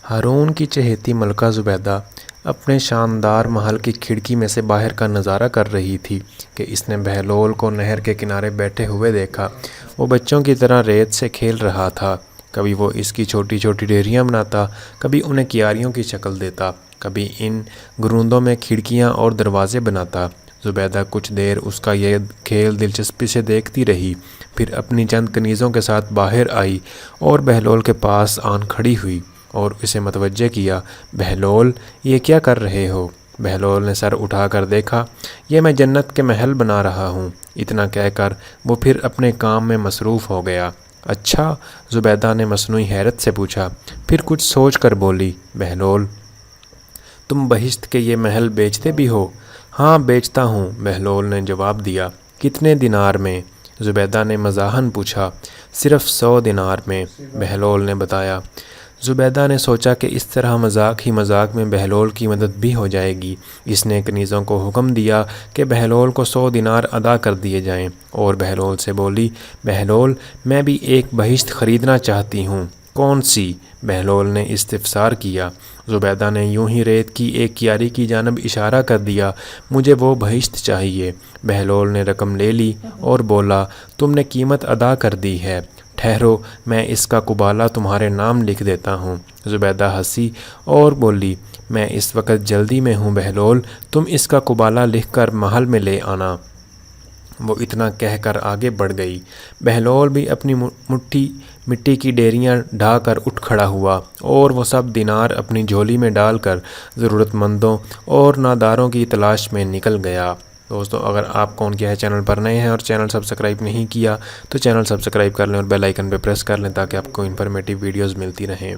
ہارون کی چہیتی ملکہ زبیدہ اپنے شاندار محل کی کھڑکی میں سے باہر کا نظارہ کر رہی تھی کہ اس نے بہلول کو نہر کے کنارے بیٹھے ہوئے دیکھا۔ وہ بچوں کی طرح ریت سے کھیل رہا تھا۔ کبھی وہ اس کی چھوٹی چھوٹی ڈھیریاں بناتا، کبھی انہیں کیاریوں کی شکل دیتا، کبھی ان گروندوں میں کھڑکیاں اور دروازے بناتا۔ زبیدہ کچھ دیر اس کا یہ کھیل دلچسپی سے دیکھتی رہی، پھر اپنی چند کنیزوں کے ساتھ باہر آئی اور بہلول کے پاس آن کھڑی ہوئی اور اسے متوجہ کیا۔ بہلول، یہ کیا کر رہے ہو؟ بہلول نے سر اٹھا کر دیکھا۔ یہ میں جنت کے محل بنا رہا ہوں۔ اتنا کہہ کر وہ پھر اپنے کام میں مصروف ہو گیا۔ اچھا؟ زبیدہ نے مصنوعی حیرت سے پوچھا، پھر کچھ سوچ کر بولی، بہلول، تم بہشت کے یہ محل بیچتے بھی ہو؟ ہاں بیچتا ہوں، بہلول نے جواب دیا۔ کتنے دینار میں؟ زبیدہ نے مزاحاً پوچھا۔ صرف 100 دینار میں، بہلول نے بتایا۔ زبیدہ نے سوچا کہ اس طرح مذاق ہی مذاق میں بہلول کی مدد بھی ہو جائے گی۔ اس نے کنیزوں کو حکم دیا کہ بہلول کو 100 دینار ادا کر دیے جائیں اور بہلول سے بولی، بہلول، میں بھی ایک بہشت خریدنا چاہتی ہوں۔ کون سی؟ بہلول نے استفسار کیا۔ زبیدہ نے یوں ہی ریت کی ایک کیاری کی جانب اشارہ کر دیا۔ مجھے وہ بہشت چاہیے۔ بہلول نے رقم لے لی اور بولا، تم نے قیمت ادا کر دی ہے، ٹھہرو میں اس کا قبالہ تمہارے نام لکھ دیتا ہوں۔ زبیدہ ہنسی اور بولی، میں اس وقت جلدی میں ہوں بہلول، تم اس کا قبالہ لکھ کر محل میں لے آنا۔ وہ اتنا کہہ کر آگے بڑھ گئی۔ بہلول بھی اپنی مٹی کی ڈیریاں ڈھا کر اٹھ کھڑا ہوا اور وہ سب دینار اپنی جھولی میں ڈال کر ضرورت مندوں اور ناداروں کی تلاش میں نکل گیا۔ دوستو، اگر آپ کون کیا ہے چینل پر نئے ہیں اور چینل سبسکرائب نہیں کیا تو چینل سبسکرائب کر لیں اور بیل آئیکن پہ پریس کر لیں تاکہ آپ کو انفارمیٹیو ویڈیوز ملتی رہیں۔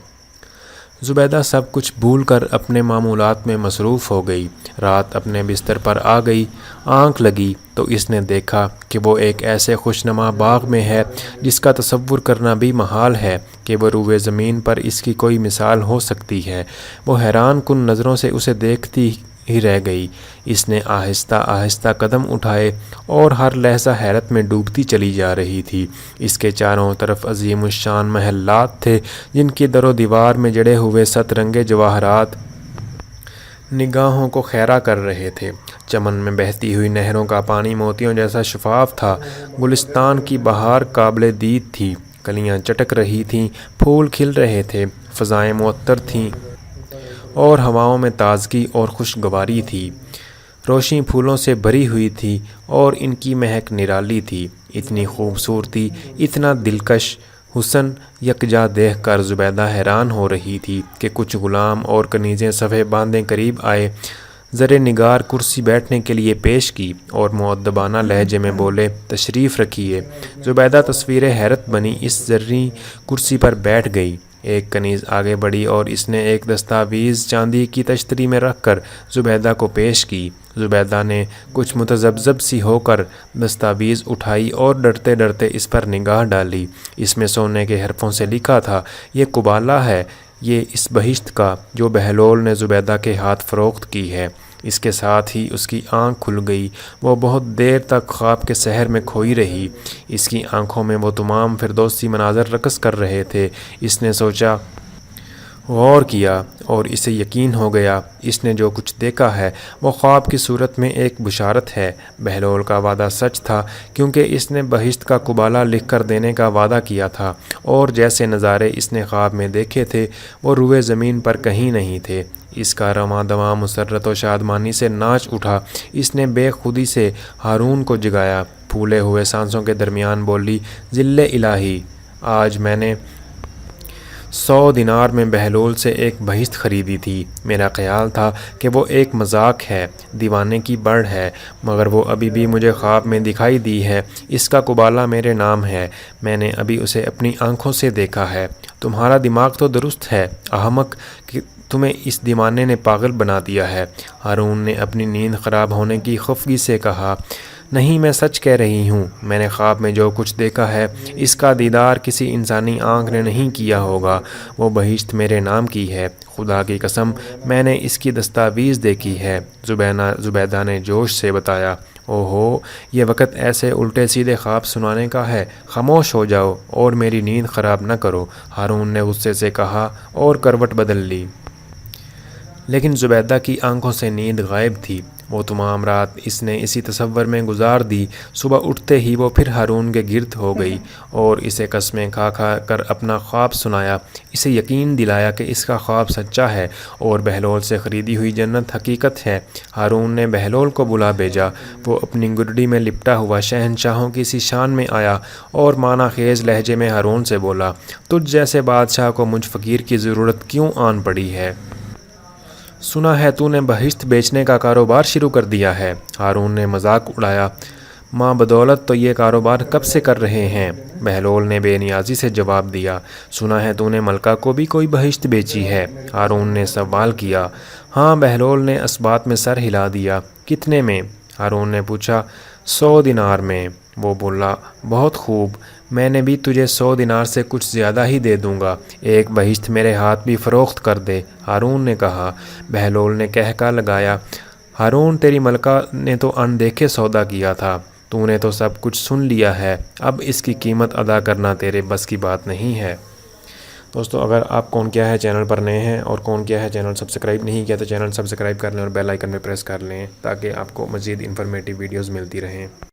زبیدہ سب کچھ بھول کر اپنے معمولات میں مصروف ہو گئی۔ رات اپنے بستر پر آ گئی۔ آنکھ لگی تو اس نے دیکھا کہ وہ ایک ایسے خوشنما باغ میں ہے جس کا تصور کرنا بھی محال ہے کہ وہ روئے زمین پر اس کی کوئی مثال ہو سکتی ہے۔ وہ حیران کن نظروں سے اسے دیکھتی ہی رہ گئی۔ اس نے آہستہ آہستہ قدم اٹھائے اور ہر لحظہ حیرت میں ڈوبتی چلی جا رہی تھی۔ اس کے چاروں طرف عظیم الشان محلات تھے جن کی در و دیوار میں جڑے ہوئے 7 رنگے جواہرات نگاہوں کو خیرہ کر رہے تھے۔ چمن میں بہتی ہوئی نہروں کا پانی موتیوں جیسا شفاف تھا۔ گلستان کی بہار قابل دید تھی، کلیاں چٹک رہی تھیں، پھول کھل رہے تھے، فضائیں معطر تھیں اور ہواؤں میں تازگی اور خوشگواری تھی۔ روشنی پھولوں سے بھری ہوئی تھی اور ان کی مہک نرالی تھی۔ اتنی خوبصورتی، اتنا دلکش حسن یکجا دیکھ کر زبیدہ حیران ہو رہی تھی کہ کچھ غلام اور کنیزیں صفیں باندھے قریب آئے، زر نگار کرسی بیٹھنے کے لیے پیش کی اور مؤدبانہ لہجے میں بولے، تشریف رکھیے۔ زبیدہ تصویر حیرت بنی اس زرعی کرسی پر بیٹھ گئی۔ ایک کنیز آگے بڑھی اور اس نے ایک دستاویز چاندی کی تشتری میں رکھ کر زبیدہ کو پیش کی۔ زبیدہ نے کچھ متذبذب سی ہو کر دستاویز اٹھائی اور ڈرتے ڈرتے اس پر نگاہ ڈالی۔ اس میں سونے کے حرفوں سے لکھا تھا، یہ قبالہ ہے، یہ اس بہشت کا جو بہلول نے زبیدہ کے ہاتھ فروخت کی ہے۔ اس کے ساتھ ہی اس کی آنکھ کھل گئی۔ وہ بہت دیر تک خواب کے سحر میں کھوئی رہی۔ اس کی آنکھوں میں وہ تمام فردوسی مناظر رقص کر رہے تھے۔ اس نے سوچا، غور کیا اور اسے یقین ہو گیا، اس نے جو کچھ دیکھا ہے وہ خواب کی صورت میں ایک بشارت ہے۔ بہلول کا وعدہ سچ تھا کیونکہ اس نے بہشت کا قبالہ لکھ کر دینے کا وعدہ کیا تھا اور جیسے نظارے اس نے خواب میں دیکھے تھے وہ روئے زمین پر کہیں نہیں تھے۔ اس کا رواں دواں مسرت و شادمانی سے ناچ اٹھا۔ اس نے بے خودی سے ہارون کو جگایا۔ پھولے ہوئے سانسوں کے درمیان بولی، ذل الہی، آج میں نے 100 دینار میں بہلول سے ایک بہشت خریدی تھی۔ میرا خیال تھا کہ وہ ایک مذاق ہے، دیوانے کی بڑھ ہے، مگر وہ ابھی بھی مجھے خواب میں دکھائی دی ہے۔ اس کا قبالہ میرے نام ہے، میں نے ابھی اسے اپنی آنکھوں سے دیکھا ہے۔ تمہارا دماغ تو درست ہے، احمق، کہ تمہیں اس دیوانے نے پاگل بنا دیا ہے۔ ہارون نے اپنی نیند خراب ہونے کی خفگی سے کہا، نہیں، میں سچ کہہ رہی ہوں، میں نے خواب میں جو کچھ دیکھا ہے اس کا دیدار کسی انسانی آنکھ نے نہیں کیا ہوگا۔ وہ بہشت میرے نام کی ہے، خدا کی قسم میں نے اس کی دستاویز دیکھی ہے، زبیدہ نے جوش سے بتایا۔ اوہو، یہ وقت ایسے الٹے سیدھے خواب سنانے کا ہے، خاموش ہو جاؤ اور میری نیند خراب نہ کرو، ہارون نے غصے سے کہا اور کروٹ بدل لی۔ لیکن زبیدہ کی آنکھوں سے نیند غائب تھی۔ وہ تمام رات اس نے اسی تصور میں گزار دی۔ صبح اٹھتے ہی وہ پھر ہارون کے گرد ہو گئی اور اسے قسمیں کھا کھا کر اپنا خواب سنایا، اسے یقین دلایا کہ اس کا خواب سچا ہے اور بہلول سے خریدی ہوئی جنت حقیقت ہے۔ ہارون نے بہلول کو بلا بھیجا۔ وہ اپنی گڈی میں لپٹا ہوا شہنشاہوں کی سی شان میں آیا اور معنی خیز لہجے میں ہارون سے بولا، تجھ جیسے بادشاہ کو مجھ فقیر کی ضرورت کیوں آن پڑی ہے؟ سنا ہے تو نے بہشت بیچنے کا کاروبار شروع کر دیا ہے۔ ہارون نے مذاق اڑایا، ماں بدولت تو یہ کاروبار کب سے کر رہے ہیں؟ بہلول نے بے نیازی سے جواب دیا، سنا ہے تو نے ملکہ کو بھی کوئی بہشت بیچی ہے؟ ہارون نے سوال کیا۔ ہاں، بہلول نے اثبات میں سر ہلا دیا۔ کتنے میں؟ ہارون نے پوچھا۔ 100 دینار میں۔ وہ بولا، بہت خوب، میں نے بھی تجھے 100 دینار سے کچھ زیادہ ہی دے دوں گا، ایک بہشت میرے ہاتھ بھی فروخت کر دے، ہارون نے کہا۔ بہلول نے کہکا لگایا، ہارون تیری ملکہ نے تو ان دیکھے سودا کیا تھا، تو نے تو سب کچھ سن لیا ہے، اب اس کی قیمت ادا کرنا تیرے بس کی بات نہیں ہے۔ دوستو، اگر آپ کون کیا ہے چینل پر نئے ہیں اور کون کیا ہے چینل سبسکرائب نہیں کیا تو چینل سبسکرائب کر لیں اور بیل آئیکن پہ پریس کر لیں تاکہ آپ کو مزید انفارمیٹیو ویڈیوز ملتی رہیں۔